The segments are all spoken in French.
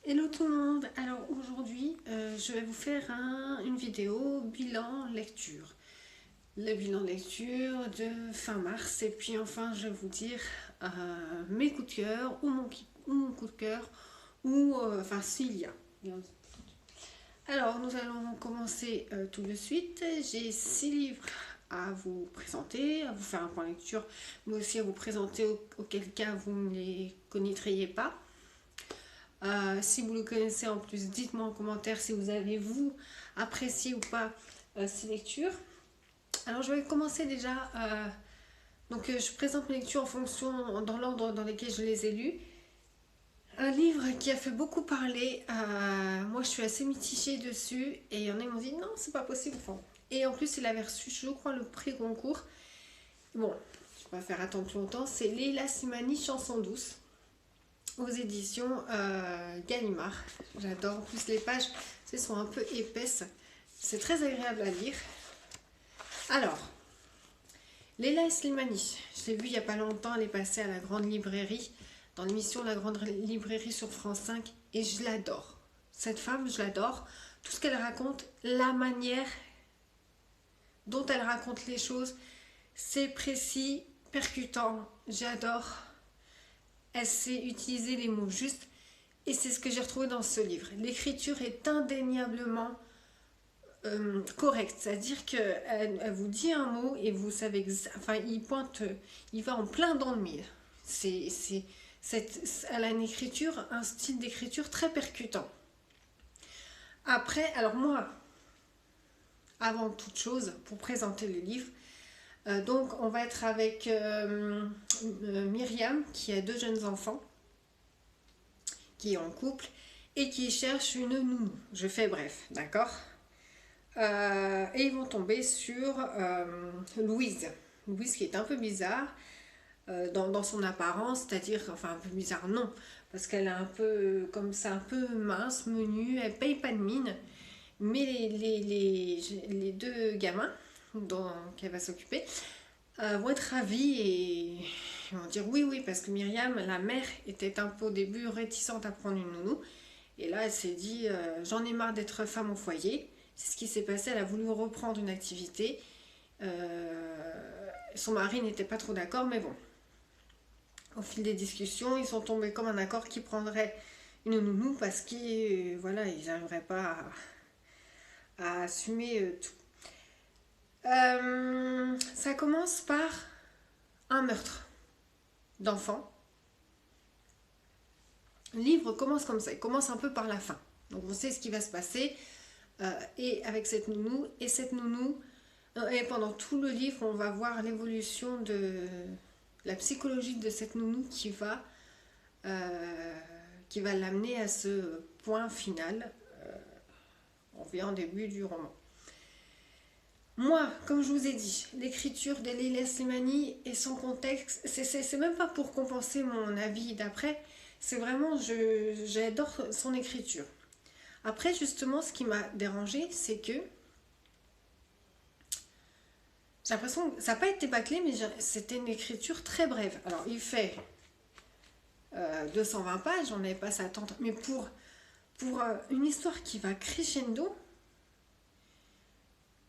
Hello tout le monde, alors aujourd'hui je vais vous faire une vidéo bilan lecture. Le bilan lecture de fin mars et puis enfin je vais vous dire mes coups de cœur ou mon coup de cœur ou enfin s'il y a. Alors nous allons commencer tout de suite. J'ai 6 livres à vous présenter, à vous faire un point lecture, mais aussi à vous présenter auquel cas vous ne les connaîtriez pas. Si vous le connaissez en plus, dites-moi en commentaire si vous avez vous apprécié ou pas ces lectures. Alors je vais commencer déjà. Je présente mes lectures en fonction, dans l'ordre dans lequel je les ai lus. Un livre qui a fait beaucoup parler. Moi je suis assez mitigée dessus et il y en a qui m'ont dit non c'est pas possible. Enfin, et en plus il avait reçu je crois le prix Goncourt. Bon, je vais pas faire attendre plus longtemps. C'est Leila Slimani, Chanson douce, aux éditions Gallimard. J'adore, en plus les pages sont un peu épaisses, c'est très agréable à lire. Alors, Leila Slimani, je l'ai vue il n'y a pas longtemps, elle est passée à la Grande Librairie, dans l'émission La Grande Librairie sur France 5, et je l'adore. Cette femme, je l'adore. Tout ce qu'elle raconte, la manière dont elle raconte les choses, c'est précis, percutant, j'adore. Elle sait utiliser les mots justes et c'est ce que j'ai retrouvé dans ce livre. L'écriture est indéniablement correcte, c'est-à-dire qu'elle vous dit un mot et vous savez enfin il pointe, il va en plein dans le mille. Elle a une écriture, un style d'écriture très percutant. Après, alors moi, avant toute chose, pour présenter le livre, donc on va être avec Myriam qui a 2 jeunes enfants, qui est en couple et qui cherche une nounou. Je fais bref, d'accord. Et ils vont tomber sur Louise. Louise qui est un peu bizarre dans son apparence, c'est-à-dire, enfin un peu bizarre non, parce qu'elle est un peu comme ça, un peu mince, menue, elle paye pas de mine, mais les 2 gamins dont elle va s'occuper vont être ravis et ils vont dire oui, oui, parce que Myriam, la mère, était un peu au début réticente à prendre une nounou. Et là, elle s'est dit j'en ai marre d'être femme au foyer. C'est ce qui s'est passé, elle a voulu reprendre une activité. Son mari n'était pas trop d'accord, mais bon. Au fil des discussions, ils sont tombés comme un accord qui prendrait une nounou parce qu'ils voilà, ils n'arriveraient pas à assumer tout. Ça commence par un meurtre d'enfant. Le livre commence comme ça, il commence un peu par la fin. Donc on sait ce qui va se passer et avec cette nounou. Et cette nounou, et pendant tout le livre, on va voir l'évolution de la psychologie de cette nounou qui va l'amener à ce point final. On vient au début du roman. Moi, comme je vous ai dit, l'écriture de Leila Slimani et son contexte, c'est même pas pour compenser mon avis d'après, c'est vraiment, j'adore son écriture. Après, justement, ce qui m'a dérangé, c'est que j'ai l'impression que ça n'a pas été bâclé, mais c'était une écriture très brève. Alors, il fait 220 pages, on n'avait pas à s'attendre, mais pour une histoire qui va crescendo,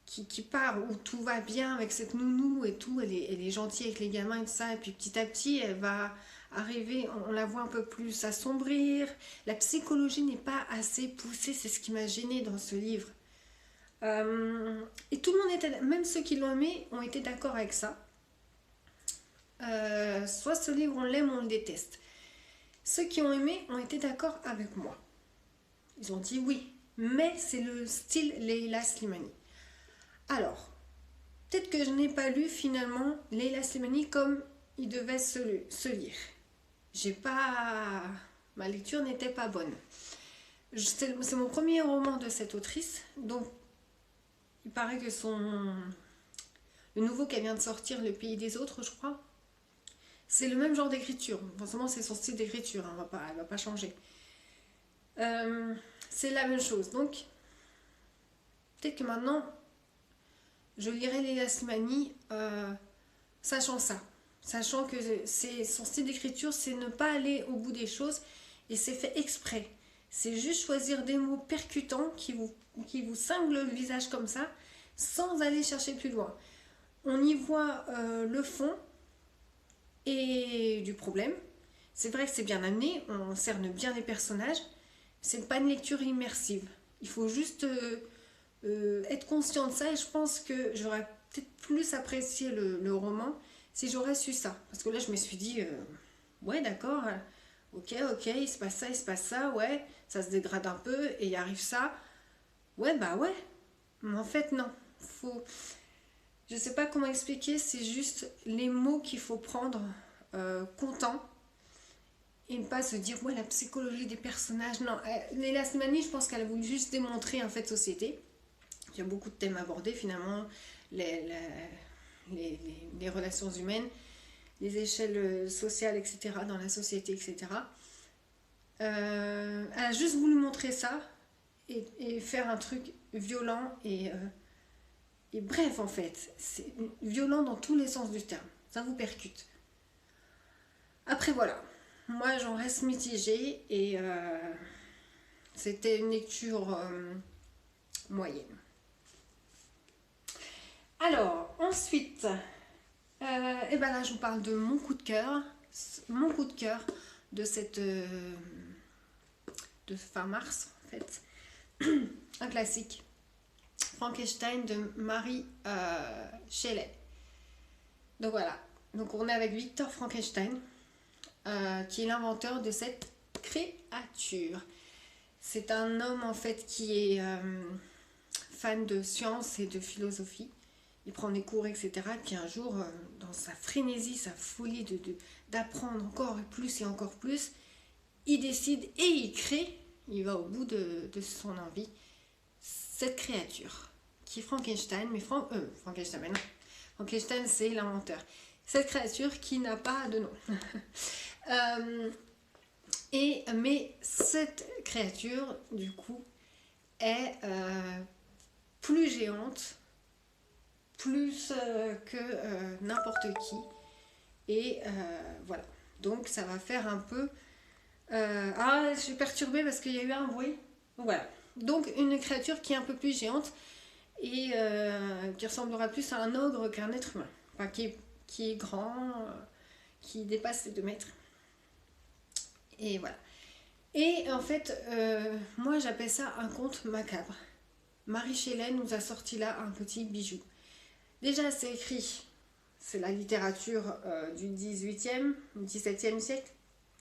qui part où tout va bien avec cette nounou et tout, elle est gentille avec les gamins et tout ça, et puis petit à petit elle va arriver, on la voit un peu plus s'assombrir, la psychologie n'est pas assez poussée, c'est ce qui m'a gênée dans ce livre. Et tout le monde était, même ceux qui l'ont aimé, ont été d'accord avec ça. Soit ce livre on l'aime ou on le déteste. Ceux qui ont aimé ont été d'accord avec moi. Ils ont dit oui, mais c'est le style Leila Slimani. Alors, peut-être que je n'ai pas lu finalement Leila Slimani comme il devait se lire. J'ai pas... Ma lecture n'était pas bonne. C'est mon premier roman de cette autrice, donc il paraît que le nouveau qu'elle vient de sortir, Le Pays des Autres, je crois, c'est le même genre d'écriture. Forcément, c'est son style d'écriture, hein, elle va pas changer. C'est la même chose, donc peut-être que maintenant je lirai Leila Slimani sachant ça, sachant que son style d'écriture c'est ne pas aller au bout des choses et c'est fait exprès. C'est juste choisir des mots percutants qui vous cinglent le visage comme ça, sans aller chercher plus loin. On y voit le fond et du problème. C'est vrai que c'est bien amené, on cerne bien les personnages. C'est pas une lecture immersive. Il faut juste être conscient de ça, et je pense que j'aurais peut-être plus apprécié le roman si j'aurais su ça. Parce que là, je me suis dit, ouais, d'accord, ok, il se passe ça, ouais, ça se dégrade un peu, et il arrive ça. Ouais, bah ouais. Mais en fait, non. Faut... Je sais pas comment expliquer, c'est juste les mots qu'il faut prendre comptant et ne pas se dire, ouais, la psychologie des personnages. Non, Leila Slimani, je pense qu'elle a voulu juste démontrer un fait de société. Il y a beaucoup de thèmes abordés finalement, les, les relations humaines, les échelles sociales, etc., dans la société, etc. Elle a juste voulu montrer ça et faire un truc violent et bref, en fait. C'est violent dans tous les sens du terme. Ça vous percute. Après, voilà. Moi, j'en reste mitigée et c'était une lecture moyenne. Alors, ensuite, et ben là, je vous parle de mon coup de cœur. Mon coup de cœur de cette... de fin mars, en fait. Un classique. Frankenstein de Mary Shelley. Donc voilà. Donc on est avec Victor Frankenstein, qui est l'inventeur de cette créature. C'est un homme en fait qui est fan de science et de philosophie. Il prend des cours, etc. Puis un jour, dans sa frénésie, sa folie d'apprendre encore plus et encore plus, il décide et il crée, il va au bout de son envie, cette créature qui est Frankenstein, mais Frankenstein, mais non. Frankenstein, c'est l'inventeur. Cette créature qui n'a pas de nom. Mais cette créature, du coup, est plus géante, plus que n'importe qui. Et voilà. Donc, ça va faire un peu... je suis perturbée parce qu'il y a eu un bruit. Voilà. Donc, une créature qui est un peu plus géante et qui ressemblera plus à un ogre qu'un être humain. Enfin, qui est grand, qui dépasse les 2 mètres. Et voilà. Et en fait, moi j'appelle ça un conte macabre. Mary Shelley nous a sorti là un petit bijou. Déjà, c'est écrit, c'est la littérature du 18e, 17e siècle.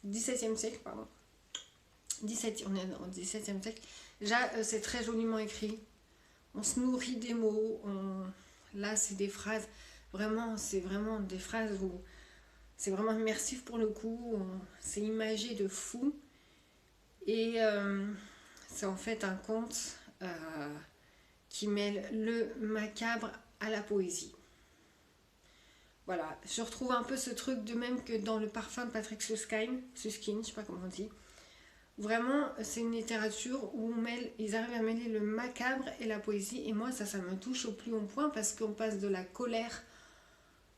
17e siècle, pardon. On est dans le 17e siècle. Déjà, c'est très joliment écrit. On se nourrit des mots. Là, c'est des phrases. Vraiment, c'est vraiment des phrases où c'est vraiment immersif pour le coup. C'est imagé de fou. Et c'est en fait un conte qui mêle le macabre à la poésie. Voilà, je retrouve un peu ce truc de même que dans Le Parfum de Patrick Süskind, je sais pas comment on dit. Vraiment, c'est une littérature où ils arrivent à mêler le macabre et la poésie. Et moi, ça me touche au plus haut point parce qu'on passe de la colère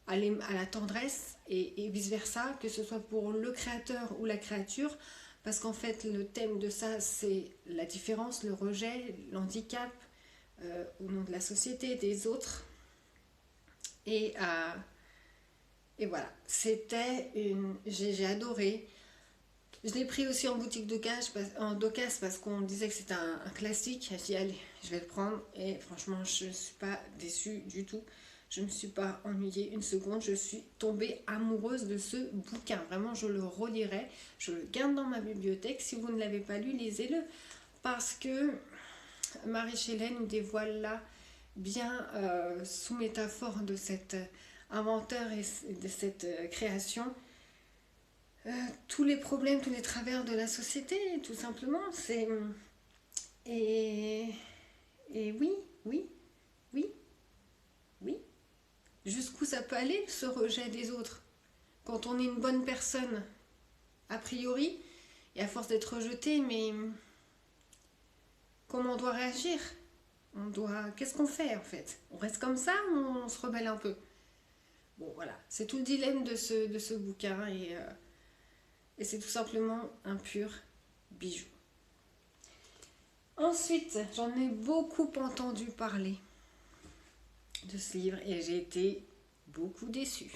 à la tendresse et vice-versa, que ce soit pour le créateur ou la créature. Parce qu'en fait, le thème de ça, c'est la différence, le rejet, l'handicap au nom de la société, des autres. Et voilà, j'ai adoré. Je l'ai pris aussi en boutique d'occasion parce qu'on disait que c'était un classique. J'ai dit, allez, je vais le prendre. Et franchement, je ne suis pas déçue du tout. Je ne me suis pas ennuyée une seconde. Je suis tombée amoureuse de ce bouquin. Vraiment, je le relirai. Je le garde dans ma bibliothèque. Si vous ne l'avez pas lu, lisez-le. Parce que Mary Shelley nous dévoile là, bien sous métaphore de cet inventeur et de cette création, tous les problèmes, tous les travers de la société, tout simplement. Et oui. Jusqu'où ça peut aller, ce rejet des autres? Quand on est une bonne personne, a priori, et à force d'être rejeté, mais comment on doit réagir? Qu'est-ce qu'on fait, en fait? On reste comme ça ou on se rebelle un peu? Bon, voilà. C'est tout le dilemme de ce bouquin, et c'est tout simplement un pur bijou. Ensuite, j'en ai beaucoup entendu parler de ce livre et j'ai été beaucoup déçue.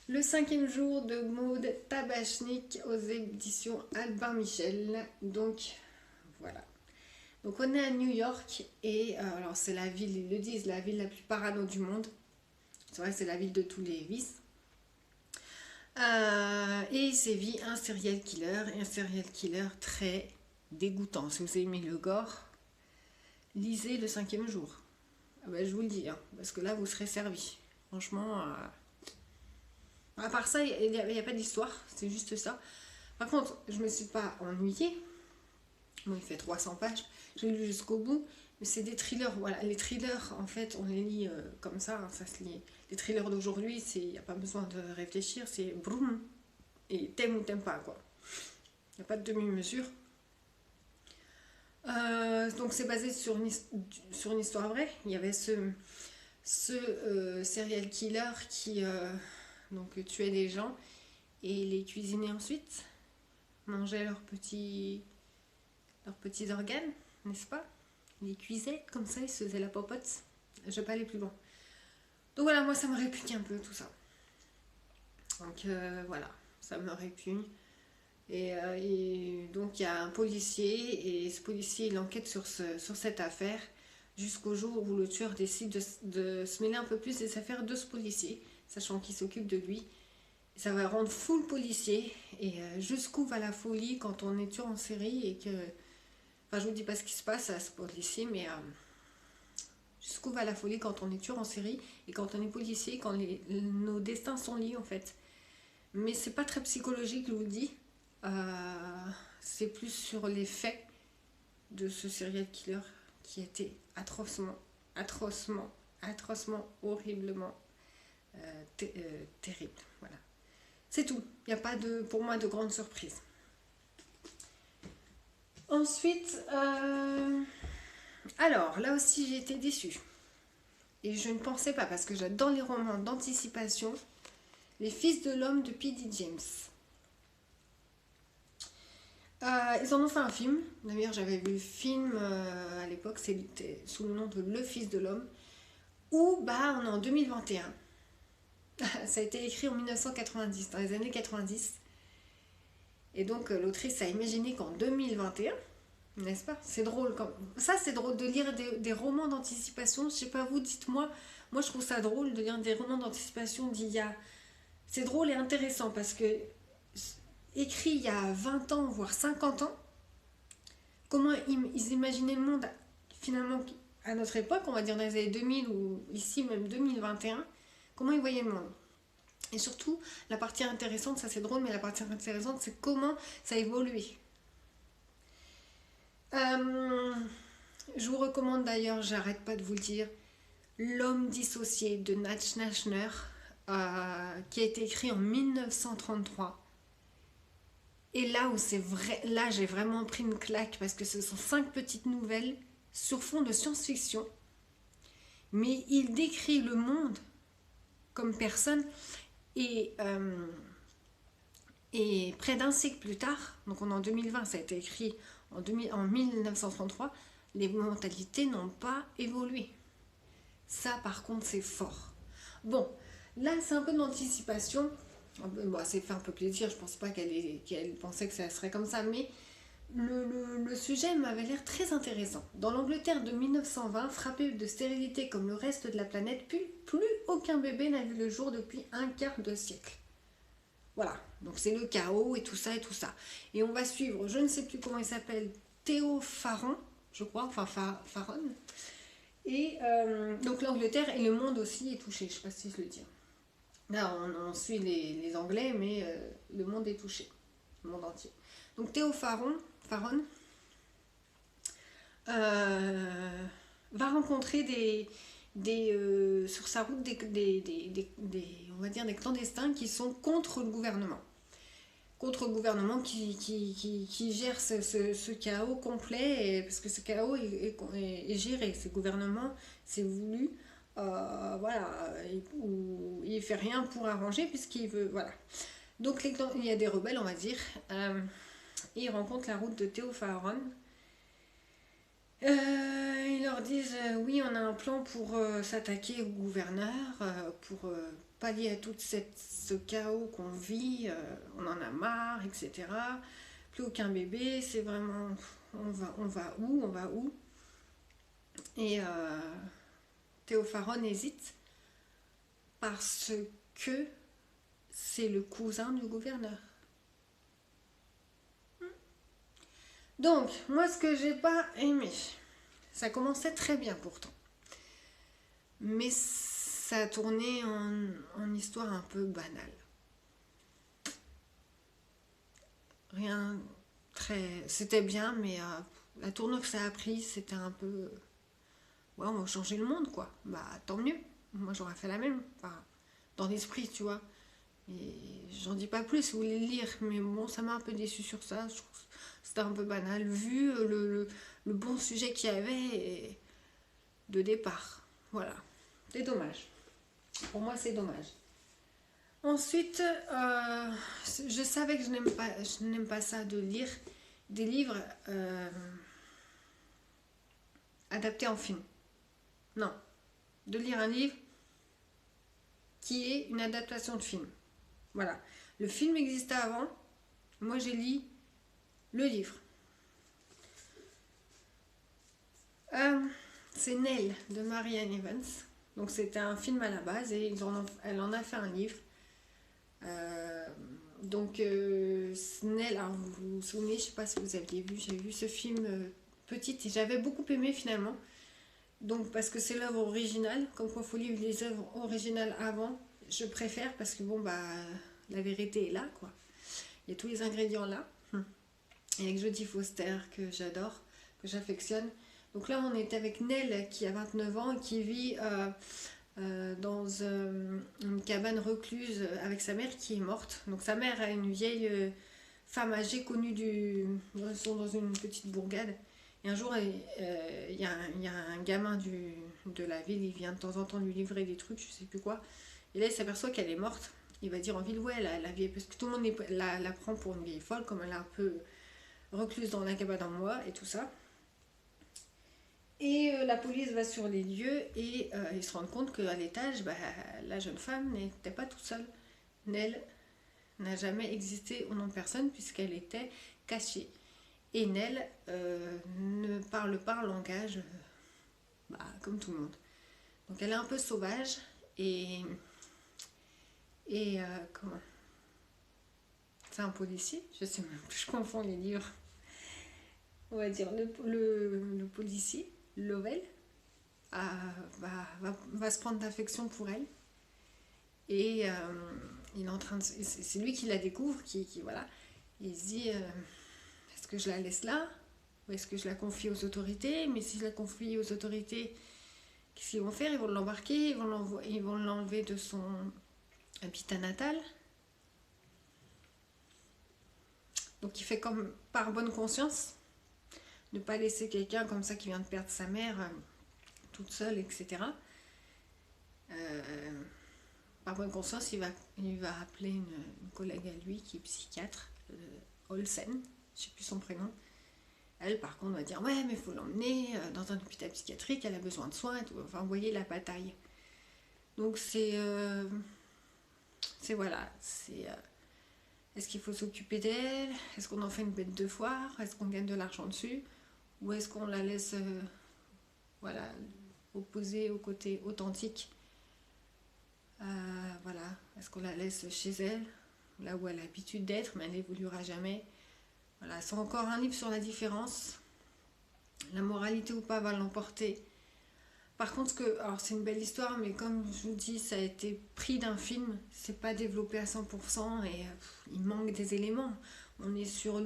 Le 5e jour de Maud Tabachnik aux éditions Albin Michel. Donc voilà. Donc on est à New York et alors c'est la ville, ils le disent, la ville la plus parano du monde. C'est vrai, c'est la ville de tous les vices. Et il sévit un serial killer très dégoûtant. Si vous aimez le gore, lisez le 5e jour. Ah ben, je vous le dis, hein, parce que là vous serez servi. Franchement, à part ça, il n'y a pas d'histoire, c'est juste ça. Par contre, je me suis pas ennuyée. Bon, il fait 300 pages, j'ai lu jusqu'au bout, mais c'est des thrillers. Voilà, les thrillers, en fait, on les lit comme ça, hein, ça se lit. Les thrillers d'aujourd'hui, il n'y a pas besoin de réfléchir, c'est broum, et t'aimes ou t'aimes pas, quoi. Il n'y a pas de demi-mesure. Donc c'est basé sur une histoire vraie. Il y avait ce serial killer qui donc tuait des gens et les cuisinait ensuite, mangeait leurs petits organes, n'est-ce pas? Il les cuisait comme ça, il se faisait la popote. Je vais pas aller plus loin. Donc voilà, moi ça me répugne un peu tout ça. Donc voilà, ça me répugne. Et donc il y a un policier et ce policier il enquête sur cette affaire jusqu'au jour où le tueur décide de se mêler un peu plus des affaires de ce policier, sachant qu'il s'occupe de lui. Ça va rendre fou le policier et jusqu'où va la folie quand on est tueur en série et que... Enfin je vous dis pas ce qui se passe à ce policier, mais jusqu'où va la folie quand on est tueur en série et quand on est policier, quand nos destins sont liés en fait. Mais c'est pas très psychologique, je vous le dis. C'est plus sur les faits de ce serial killer qui était atrocement, horriblement terrible. Voilà. C'est tout. Il n'y a pas pour moi de grande surprise. Ensuite, alors là aussi j'ai été déçue. Et je ne pensais pas parce que j'adore les romans d'anticipation. Les Fils de l'Homme de P.D. James. Ils en ont fait un film. D'ailleurs, j'avais vu le film à l'époque, c'était sous le nom de Le Fils de l'Homme. Où, on est en 2021. Ça a été écrit en 1990, dans les années 90. Et donc, l'autrice a imaginé qu'en 2021, n'est-ce pas? C'est drôle. Ça, c'est drôle de lire des romans d'anticipation. Je sais pas vous, dites-moi. Moi, je trouve ça drôle de lire des romans d'anticipation d'il y a... C'est drôle et intéressant parce que écrit il y a 20 ans, voire 50 ans, comment ils imaginaient le monde finalement à notre époque, on va dire dans les années 2000 ou ici même 2021, comment ils voyaient le monde. Et surtout, la partie intéressante, ça c'est drôle, mais la partie intéressante, c'est comment ça a évolué. Je vous recommande d'ailleurs, j'arrête pas de vous le dire, L'homme dissocié de Nat Schachner, qui a été écrit en 1933. Et là où c'est vrai, là j'ai vraiment pris une claque parce que ce sont 5 petites nouvelles sur fond de science-fiction. Mais il décrit le monde comme personne et près d'un siècle plus tard, donc on est en 2020, ça a été écrit en 1933, les mentalités n'ont pas évolué. Ça par contre c'est fort. Bon, là c'est un peu d'anticipation. Bon, ça fait un peu plaisir, je pense pas qu'elle pensait que ça serait comme ça, mais le sujet m'avait l'air très intéressant. Dans l'Angleterre de 1920, frappée de stérilité comme le reste de la planète, plus aucun bébé n'a vu le jour depuis un quart de siècle. Voilà, donc c'est le chaos et tout ça et tout ça. Et on va suivre, je ne sais plus comment il s'appelle, Théo Faron, je crois, enfin Faron. Et donc l'Angleterre et le monde aussi est touché, je ne sais pas si je le dis. Là, on suit les Anglais, mais le monde est touché, le monde entier. Donc Théo Faron va rencontrer sur sa route on va dire des clandestins qui sont contre le gouvernement. Contre le gouvernement qui gère ce chaos complet, parce que ce chaos est géré. Ce gouvernement, c'est voulu... voilà, il ne fait rien pour arranger puisqu'il veut, voilà. Donc il y a des rebelles, on va dire, et il rencontre la route de Théo Faron Ils leur disent oui, on a un plan pour s'attaquer au gouverneur, pour pallier à tout ce chaos qu'on vit, on en a marre, etc. Plus aucun bébé, c'est vraiment on va où, on va où. Et Théopharon hésite parce que c'est le cousin du gouverneur. Donc, moi, ce que j'ai pas aimé, ça commençait très bien pourtant, mais ça a tourné en histoire un peu banale. Rien très. C'était bien, mais la tournure que ça a pris, c'était un peu. Ouais, on va changer le monde, quoi. Bah, tant mieux. Moi, j'aurais fait la même. Enfin, dans l'esprit, tu vois. Et j'en dis pas plus, si vous voulez le lire, mais bon, ça m'a un peu déçu sur ça. Je trouve que c'était un peu banal, vu le bon sujet qu'il y avait de départ. Voilà. C'est dommage. Pour moi, c'est dommage. Ensuite, je savais que je n'aime pas ça de lire des livres adaptés en film. Non. De lire un livre qui est une adaptation de film. Voilà. Le film existait avant. Moi, j'ai lu le livre. C'est Nell de Marianne Evans. Donc c'était un film à la base et elle en a fait un livre. Nell, alors vous vous souvenez, je sais pas si vous aviez vu, j'ai vu ce film petite et j'avais beaucoup aimé finalement. Donc parce que c'est l'œuvre originale, comme quand il faut lire les œuvres originales avant, je préfère parce que bon bah la vérité est là quoi. Il y a tous les ingrédients là. Et avec Jodie Foster que j'adore, que j'affectionne. Donc là on est avec Nell qui a 29 ans et qui vit dans une cabane recluse avec sa mère qui est morte. Donc sa mère a une vieille femme âgée connue ils sont dans une petite bourgade. Et un jour, il y a un gamin de la ville, il vient de temps en temps lui livrer des trucs, je sais plus quoi. Et là, il s'aperçoit qu'elle est morte. Il va dire en ville, ouais, la vieille, parce que tout le monde la prend pour une vieille folle, comme elle est un peu recluse dans la cabane en bois et tout ça. Et la police va sur les lieux et ils se rendent compte qu'à l'étage, bah, la jeune femme n'était pas toute seule. Nell n'a jamais existé au nom de personne puisqu'elle était cachée. Et Nell ne parle pas un langage comme tout le monde. Donc elle est un peu sauvage et comment c'est un policier, je sais même plus, je confonds les livres. On va dire le policier, Lovell, va se prendre d'affection pour elle. Et il est en train de, c'est lui qui la découvre, qui voilà. Il se dit est-ce que je la laisse là ou est-ce que je la confie aux autorités? Mais si je la confie aux autorités, qu'est-ce qu'ils vont faire? Ils vont l'embarquer, ils vont l'enlever de son habitat natal. Donc il fait comme par bonne conscience ne pas laisser quelqu'un comme ça qui vient de perdre sa mère toute seule, etc. Par bonne conscience, il va appeler une collègue à lui qui est psychiatre, Olsen, je sais plus son prénom. Elle, par contre, va dire ouais, mais il faut l'emmener dans un hôpital psychiatrique, elle a besoin de soins et tout. Enfin, vous voyez la bataille. Donc c'est voilà, c'est est-ce qu'il faut s'occuper d'elle? Est-ce qu'on en fait une bête de foire? Est-ce qu'on gagne de l'argent dessus? Ou est-ce qu'on la laisse voilà, opposée au côté authentique? Voilà, est-ce qu'on la laisse chez elle, là où elle a l'habitude d'être, mais elle n'évoluera jamais? Voilà, c'est encore un livre sur la différence. La moralité ou pas va l'emporter. Par contre, alors c'est une belle histoire, mais comme je vous dis, ça a été pris d'un film, c'est pas développé à 100% et il manque des éléments. On est sur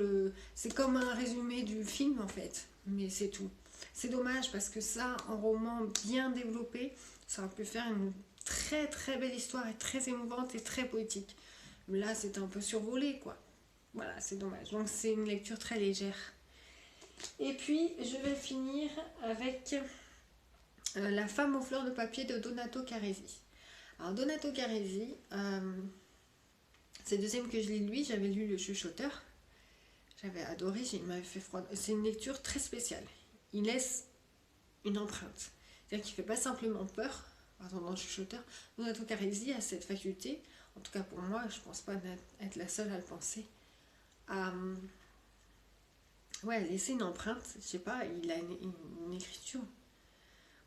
c'est comme un résumé du film en fait, mais c'est tout. C'est dommage parce que ça, en roman bien développé, ça aurait pu faire une très très belle histoire et très émouvante et très poétique. Mais là, c'est un peu survolé quoi. Voilà, c'est dommage. Donc c'est une lecture très légère. Et puis, je vais finir avec La femme aux fleurs de papier de Donato Caresi. Alors Donato Caresi, c'est le deuxième que je lis de lui, j'avais lu Le Chuchoteur, j'avais adoré, il m'avait fait froid. C'est une lecture très spéciale. il laisse une empreinte. C'est-à-dire qu'il ne fait pas simplement peur, pardon, dans le chuchoteur. Donato Carrisi a cette faculté, en tout cas pour moi, je ne pense pas être la seule à le penser, à laisser une empreinte. Je sais pas, il a une écriture.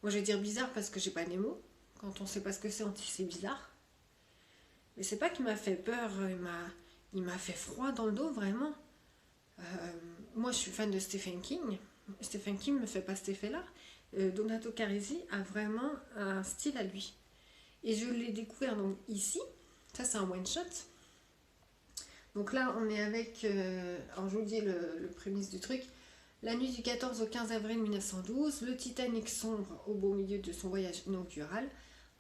Moi, je vais dire bizarre parce que j'ai pas les mots. Quand on sait pas ce que c'est bizarre. Mais c'est pas qu'il m'a fait peur, il m'a fait froid dans le dos, vraiment. Moi, je suis fan de Stephen King. Stephen King ne me fait pas cet effet-là. Donato Carrisi a vraiment un style à lui. Et je l'ai découvert donc ici. Ça, c'est un one-shot. Donc là, on est avec... alors, je vous dis le prémisse du truc. La nuit du 14 au 15 avril 1912, le Titanic sombre au beau milieu de son voyage inaugural.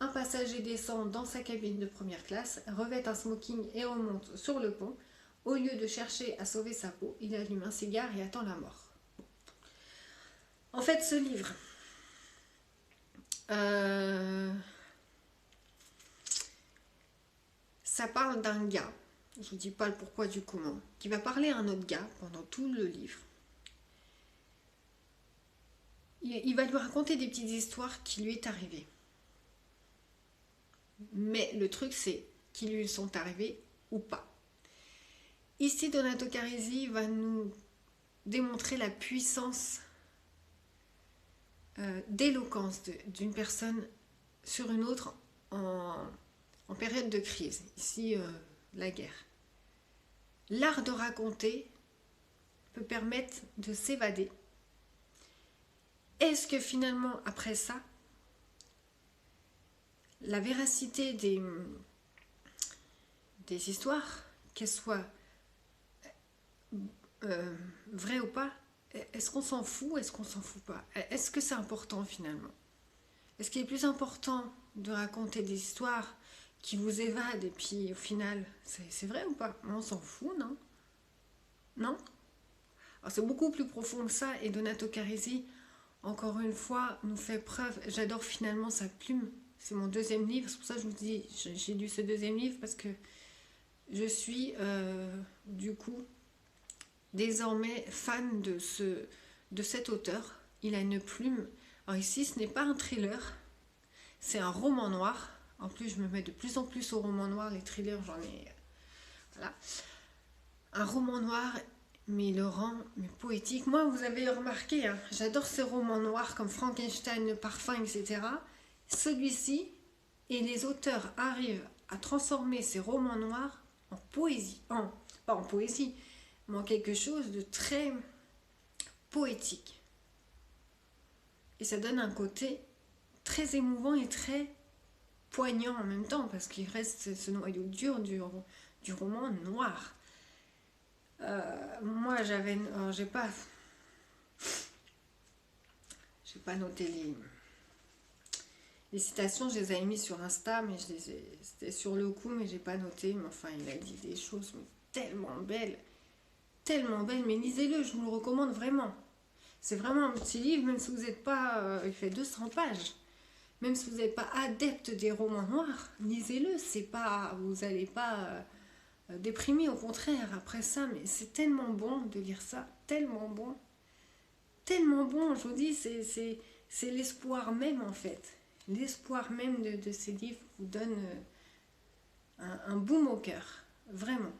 Un passager descend dans sa cabine de première classe, revêt un smoking et remonte sur le pont. Au lieu de chercher à sauver sa peau, il allume un cigare et attend la mort. En fait, ce livre, ça parle d'un gars, je ne vous dis pas le pourquoi du comment, qui va parler à un autre gars pendant tout le livre. Il va lui raconter des petites histoires qui lui est arrivées. Mais le truc, c'est qu'ils lui sont arrivées ou pas. Ici, Donato Carrisi va nous démontrer la puissance d'éloquence d'une personne sur une autre en période de crise. Ici, la guerre. L'art de raconter peut permettre de s'évader. Est-ce que finalement, après ça, la véracité des histoires, qu'elles soient vraies ou pas, est-ce qu'on s'en fout, est-ce qu'on s'en fout pas? Est-ce que c'est important finalement? Est-ce qu'il est plus important de raconter des histoires qui vous évadent et puis au final, c'est vrai ou pas? On s'en fout, non? Non? Alors c'est beaucoup plus profond que ça et Donato Carrisi, encore une fois, nous fait preuve. J'adore finalement sa plume. C'est mon deuxième livre, c'est pour ça que je vous dis, j'ai lu ce deuxième livre parce que je suis du coup désormais fan de cet auteur. Il a une plume. Alors ici, ce n'est pas un thriller, c'est un roman noir. En plus, je me mets de plus en plus au roman noir. Les thrillers, j'en ai... Voilà. Un roman noir, mais il le rend poétique. Moi, vous avez remarqué, hein, j'adore ces romans noirs comme Frankenstein, Le Parfum, etc. Celui-ci, et les auteurs arrivent à transformer ces romans noirs en poésie. Pas en poésie, mais en quelque chose de très poétique. Et ça donne un côté très émouvant et très poignant en même temps, parce qu'il reste ce noyau dur du roman noir. Moi, j'ai pas noté les citations, je les ai mis sur Insta, mais c'était sur le coup, mais j'ai pas noté. Mais enfin, il a dit des choses tellement belles, mais lisez-le, je vous le recommande vraiment. C'est vraiment un petit livre, même si vous n'êtes pas... il fait 200 pages. Même si vous n'êtes pas adepte des romans noirs, lisez-le. C'est pas, vous n'allez pas déprimer, au contraire, après ça. Mais c'est tellement bon de lire ça, tellement bon. Tellement bon, je vous dis, c'est l'espoir même, en fait. L'espoir même de ces livres vous donne un baume au cœur. Vraiment.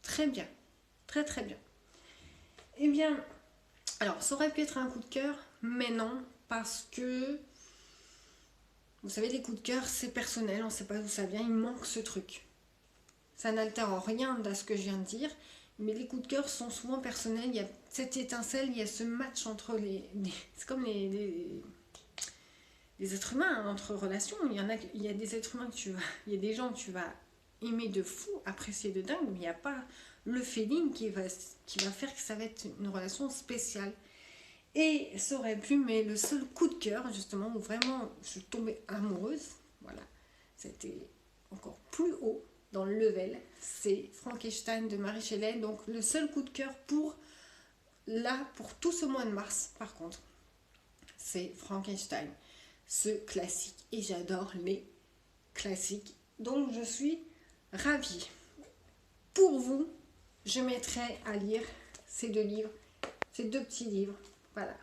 Très bien. Très, très bien. Eh bien... Alors, ça aurait pu être un coup de cœur, mais non, parce que, vous savez, les coups de cœur, c'est personnel, on ne sait pas d'où ça vient, il manque ce truc. Ça n'altère en rien à ce que je viens de dire, mais les coups de cœur sont souvent personnels, il y a cette étincelle, il y a ce match entre c'est comme les êtres humains, entre relations, il y a des êtres humains il y a des gens que tu vas aimer de fou, apprécier de dingue, mais il n'y a pas le feeling qui va faire que ça va être une relation spéciale. Et ça aurait pu, mais le seul coup de cœur, justement, où vraiment je suis tombée amoureuse, voilà, c'était encore plus haut dans le level, c'est Frankenstein de Mary Shelley. Donc le seul coup de cœur pour tout ce mois de mars, par contre, c'est Frankenstein, ce classique. Et j'adore les classiques, donc je suis ravie. Pour vous, je mettrai à lire ces deux livres, ces deux petits livres. Voilà.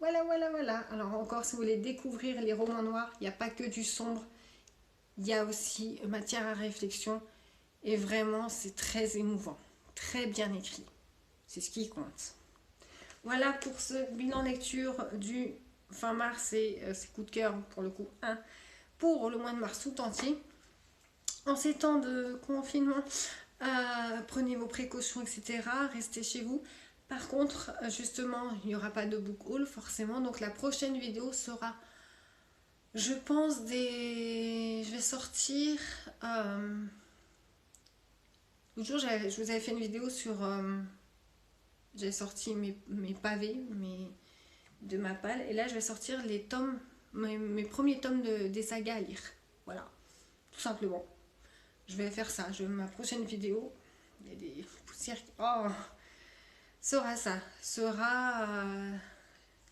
Voilà. Alors encore, si vous voulez découvrir les romans noirs, il n'y a pas que du sombre. Il y a aussi matière à réflexion. Et vraiment, c'est très émouvant. Très bien écrit. C'est ce qui compte. Voilà pour ce bilan lecture du fin mars et ses coups de cœur, pour le coup, 1 pour le mois de mars tout entier. En ces temps de confinement, prenez vos précautions, etc. Restez chez vous. Par contre, justement, il n'y aura pas de book haul forcément. Donc la prochaine vidéo sera, je pense, je vais sortir... L'autre jour, je vous avais fait une vidéo sur... j'ai sorti mes pavés de ma palle. Et là, je vais sortir les tomes, mes premiers tomes des sagas à lire. Voilà, tout simplement. Je vais faire ça. Ma prochaine vidéo, il y a des poussières qui... Oh, sera ça. Sera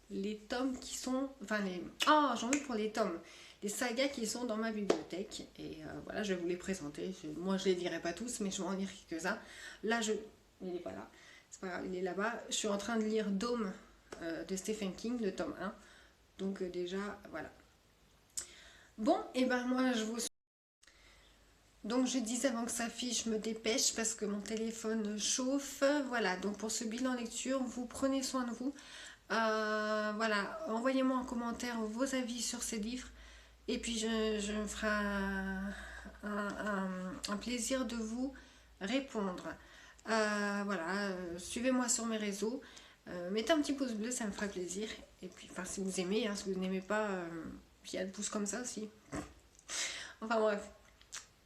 les tomes qui sont... Enfin, les... Oh, j'en veux pour les tomes. Les sagas qui sont dans ma bibliothèque. Et voilà, je vais vous les présenter. Moi, je ne les dirai pas tous, mais je vais en lire quelques-uns. Là, il n'est pas là. C'est pas grave, il est là-bas. Je suis en train de lire Dôme de Stephen King, le tome 1. Donc déjà, voilà. Bon, et ben moi, je vous... Donc je disais avant que ça affiche, je me dépêche parce que mon téléphone chauffe. Voilà, donc pour ce bilan lecture, vous prenez soin de vous. Voilà, envoyez-moi en commentaire vos avis sur ces livres. Et puis je me ferai un plaisir de vous répondre. Voilà, suivez-moi sur mes réseaux. Mettez un petit pouce bleu, ça me fera plaisir. Et puis, enfin, si vous aimez, hein, si vous n'aimez pas, puis il y a le pouce comme ça aussi. Enfin bref.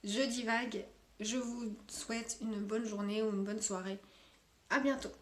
Je divague, je vous souhaite une bonne journée ou une bonne soirée. À bientôt.